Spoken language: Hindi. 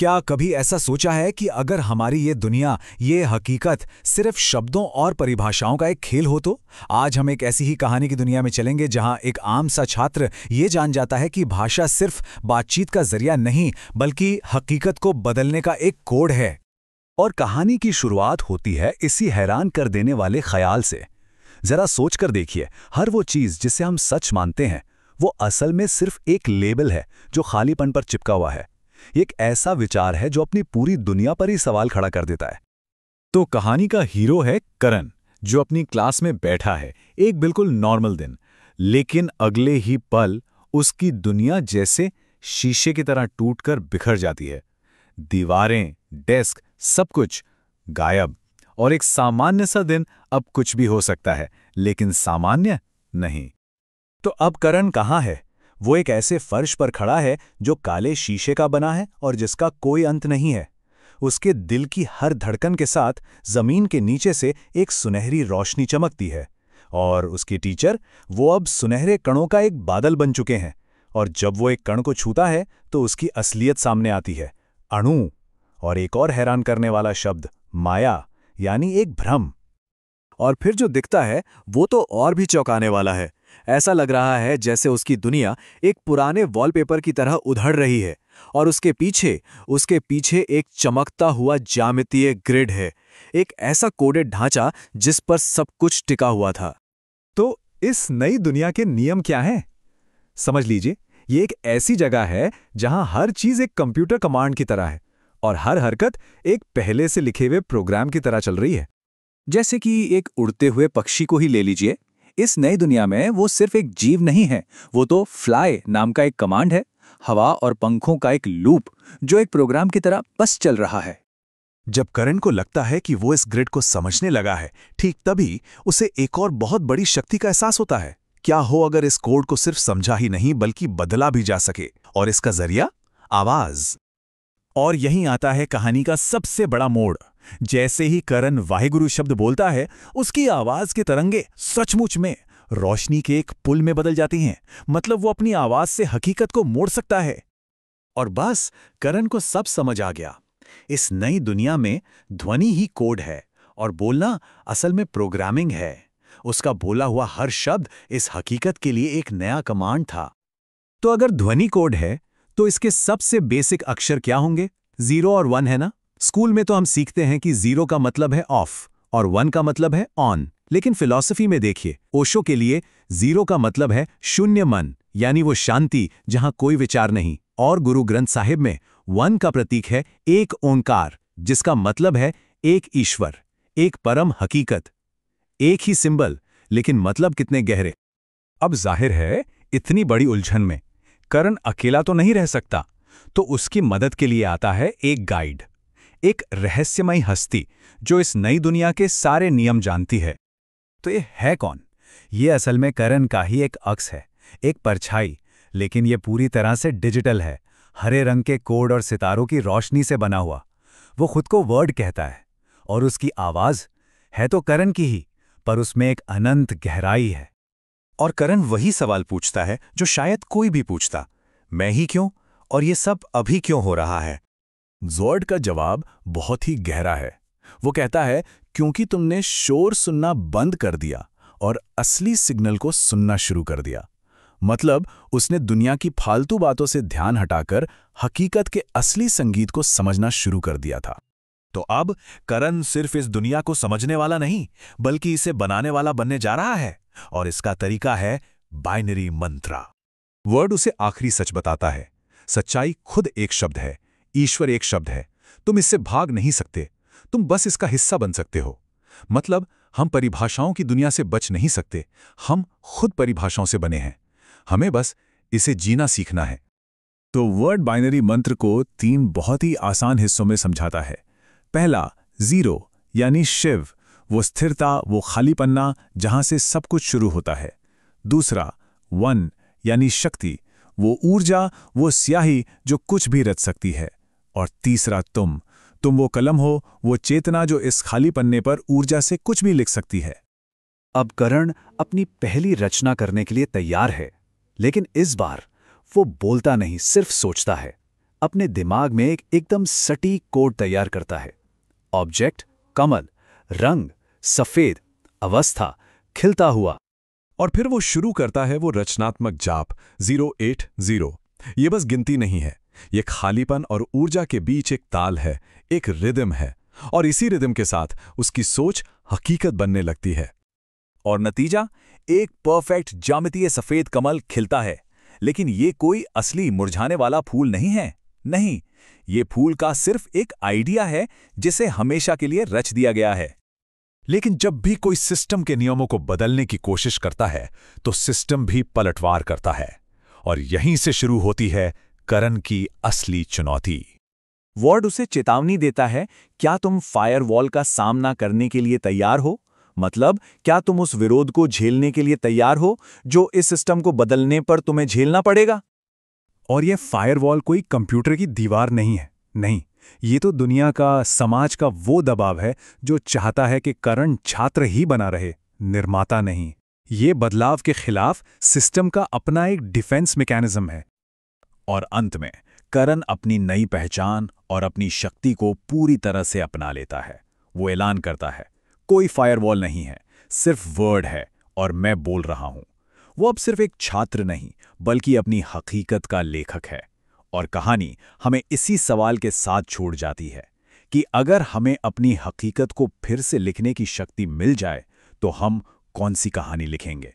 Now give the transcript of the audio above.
क्या कभी ऐसा सोचा है कि अगर हमारी ये दुनिया, ये हकीकत सिर्फ शब्दों और परिभाषाओं का एक खेल हो तो? आज हम एक ऐसी ही कहानी की दुनिया में चलेंगे जहां एक आम सा छात्र ये जान जाता है कि भाषा सिर्फ बातचीत का जरिया नहीं, बल्कि हकीकत को बदलने का एक कोड है। और कहानी की शुरुआत होती है इसी हैरान कर देने वाले ख्याल से। जरा सोचकर देखिए, हर वो चीज जिसे हम सच मानते हैं, वो असल में सिर्फ एक लेबल है जो खालीपन पर चिपका हुआ है। एक ऐसा विचार है जो अपनी पूरी दुनिया पर ही सवाल खड़ा कर देता है। तो कहानी का हीरो है करण, जो अपनी क्लास में बैठा है एक बिल्कुल नॉर्मल दिन, लेकिन अगले ही पल उसकी दुनिया जैसे शीशे की तरह टूटकर बिखर जाती है। दीवारें, डेस्क, सब कुछ गायब। और एक सामान्य सा दिन अब कुछ भी हो सकता है, लेकिन सामान्य नहीं। तो अब करण कहाँ है? वो एक ऐसे फर्श पर खड़ा है जो काले शीशे का बना है और जिसका कोई अंत नहीं है। उसके दिल की हर धड़कन के साथ जमीन के नीचे से एक सुनहरी रोशनी चमकती है। और उसकी टीचर, वो अब सुनहरे कणों का एक बादल बन चुके हैं। और जब वो एक कण को छूता है तो उसकी असलियत सामने आती है, अणु। और एक और हैरान करने वाला शब्द, माया, यानी एक भ्रम। और फिर जो दिखता है वो तो और भी चौंकाने वाला है। ऐसा लग रहा है जैसे उसकी दुनिया एक पुराने वॉलपेपर की तरह उधड़ रही है और उसके पीछे एक चमकता हुआ ज्यामितीय ग्रिड है, एक ऐसा कोडेड ढांचा जिस पर सब कुछ टिका हुआ था। तो इस नई दुनिया के नियम क्या हैं? समझ लीजिए, ये एक ऐसी जगह है जहां हर चीज एक कंप्यूटर कमांड की तरह है और हर हरकत एक पहले से लिखे हुए प्रोग्राम की तरह चल रही है। जैसे कि एक उड़ते हुए पक्षी को ही ले लीजिए। इस नई दुनिया में वो सिर्फ एक जीव नहीं है, वो तो फ्लाई नाम का एक कमांड है, हवा और पंखों का एक लूप जो एक प्रोग्राम की तरह बस चल रहा है। जब करण को लगता है कि वो इस ग्रिड को समझने लगा है, ठीक तभी उसे एक और बहुत बड़ी शक्ति का एहसास होता है। क्या हो अगर इस कोड को सिर्फ समझा ही नहीं बल्कि बदला भी जा सके? और इसका जरिया, आवाज। और यहीं आता है कहानी का सबसे बड़ा मोड़। जैसे ही करण वाहिगुरु शब्द बोलता है, उसकी आवाज के तरंगे सचमुच में रोशनी के एक पुल में बदल जाती हैं। मतलब वो अपनी आवाज से हकीकत को मोड़ सकता है। और बस करण को सब समझ आ गया। इस नई दुनिया में ध्वनि ही कोड है और बोलना असल में प्रोग्रामिंग है। उसका बोला हुआ हर शब्द इस हकीकत के लिए एक नया कमांड था। तो अगर ध्वनि कोड है तो इसके सबसे बेसिक अक्षर क्या होंगे? 0 और 1 है ना? स्कूल में तो हम सीखते हैं कि 0 का मतलब है ऑफ और 1 का मतलब है ऑन। लेकिन फिलॉसफी में देखिए, ओशो के लिए 0 का मतलब है शून्य मन, यानी वो शांति जहां कोई विचार नहीं। और गुरु ग्रंथ साहिब में 1 का प्रतीक है एक ओंकार, जिसका मतलब है एक ईश्वर, एक परम हकीकत। एक ही सिंबल, लेकिन मतलब कितने गहरे। अब जाहिर है, इतनी बड़ी उलझन में करण अकेला तो नहीं रह सकता। तो उसकी मदद के लिए आता है एक गाइड, एक रहस्यमयी हस्ती जो इस नई दुनिया के सारे नियम जानती है। तो ये है कौन? ये असल में करण का ही एक अक्स है, एक परछाई, लेकिन ये पूरी तरह से डिजिटल है। हरे रंग के कोड और सितारों की रोशनी से बना हुआ। वो खुद को वर्ड कहता है और उसकी आवाज है तो करण की ही, पर उसमें एक अनंत गहराई है। और करण वही सवाल पूछता है जो शायद कोई भी पूछता, मैं ही क्यों? और ये सब अभी क्यों हो रहा है? ज़ॉर्ड का जवाब बहुत ही गहरा है। वो कहता है, क्योंकि तुमने शोर सुनना बंद कर दिया और असली सिग्नल को सुनना शुरू कर दिया। मतलब उसने दुनिया की फालतू बातों से ध्यान हटाकर हकीकत के असली संगीत को समझना शुरू कर दिया था। तो अब करण सिर्फ इस दुनिया को समझने वाला नहीं, बल्कि इसे बनाने वाला बनने जा रहा है। और इसका तरीका है बाइनरी मंत्र। वर्ड उसे आखिरी सच बताता है। सच्चाई खुद एक शब्द है, ईश्वर एक शब्द है। तुम इससे भाग नहीं सकते, तुम बस इसका हिस्सा बन सकते हो। मतलब हम परिभाषाओं की दुनिया से बच नहीं सकते, हम खुद परिभाषाओं से बने हैं। हमें बस इसे जीना सीखना है। तो वर्ड बाइनरी मंत्र को 3 बहुत ही आसान हिस्सों में समझाता है। पहला, 0 यानी शिव, वो स्थिरता, वो खालीपन्ना जहां से सब कुछ शुरू होता है। दूसरा, 1 यानी शक्ति, वो ऊर्जा, वो स्याही जो कुछ भी रच सकती है। और तीसरा, तुम वो कलम हो, वो चेतना जो इस खाली पन्ने पर ऊर्जा से कुछ भी लिख सकती है। अब करण अपनी पहली रचना करने के लिए तैयार है, लेकिन इस बार वो बोलता नहीं, सिर्फ सोचता है। अपने दिमाग में एक एकदम सटीक कोड तैयार करता है। ऑब्जेक्ट कमल, रंग सफेद, अवस्था खिलता हुआ। और फिर वो शुरू करता है वो रचनात्मक जाप 080। ये बस गिनती नहीं है, ये खालीपन और ऊर्जा के बीच एक ताल है, एक रिदम है, और इसी रिदम के साथ उसकी सोच हकीकत बनने लगती है। और नतीजा, एक परफेक्ट ज्यामितीय सफेद कमल खिलता है। लेकिन ये कोई असली मुरझाने वाला फूल नहीं है। नहीं, ये फूल का सिर्फ एक आइडिया है जिसे हमेशा के लिए रच दिया गया है। लेकिन जब भी कोई सिस्टम के नियमों को बदलने की कोशिश करता है तो सिस्टम भी पलटवार करता है। और यहीं से शुरू होती है करण की असली चुनौती। वॉर्ड उसे चेतावनी देता है, क्या तुम फायरवॉल का सामना करने के लिए तैयार हो? मतलब, क्या तुम उस विरोध को झेलने के लिए तैयार हो जो इस सिस्टम को बदलने पर तुम्हें झेलना पड़ेगा? और यह फायरवॉल कोई कंप्यूटर की दीवार नहीं है। नहीं, ये तो दुनिया का, समाज का वो दबाव है जो चाहता है कि करण छात्र ही बना रहे, निर्माता नहीं। ये बदलाव के खिलाफ सिस्टम का अपना एक डिफेंस मैकेनिज्म है। और अंत में करण अपनी नई पहचान और अपनी शक्ति को पूरी तरह से अपना लेता है। वो ऐलान करता है, कोई फायरवॉल नहीं है, सिर्फ वर्ड है और मैं बोल रहा हूं। वो अब सिर्फ एक छात्र नहीं, बल्कि अपनी हकीकत का लेखक है। और कहानी हमें इसी सवाल के साथ छोड़ जाती है कि अगर हमें अपनी हकीकत को फिर से लिखने की शक्ति मिल जाए तो हम कौन सी कहानी लिखेंगे।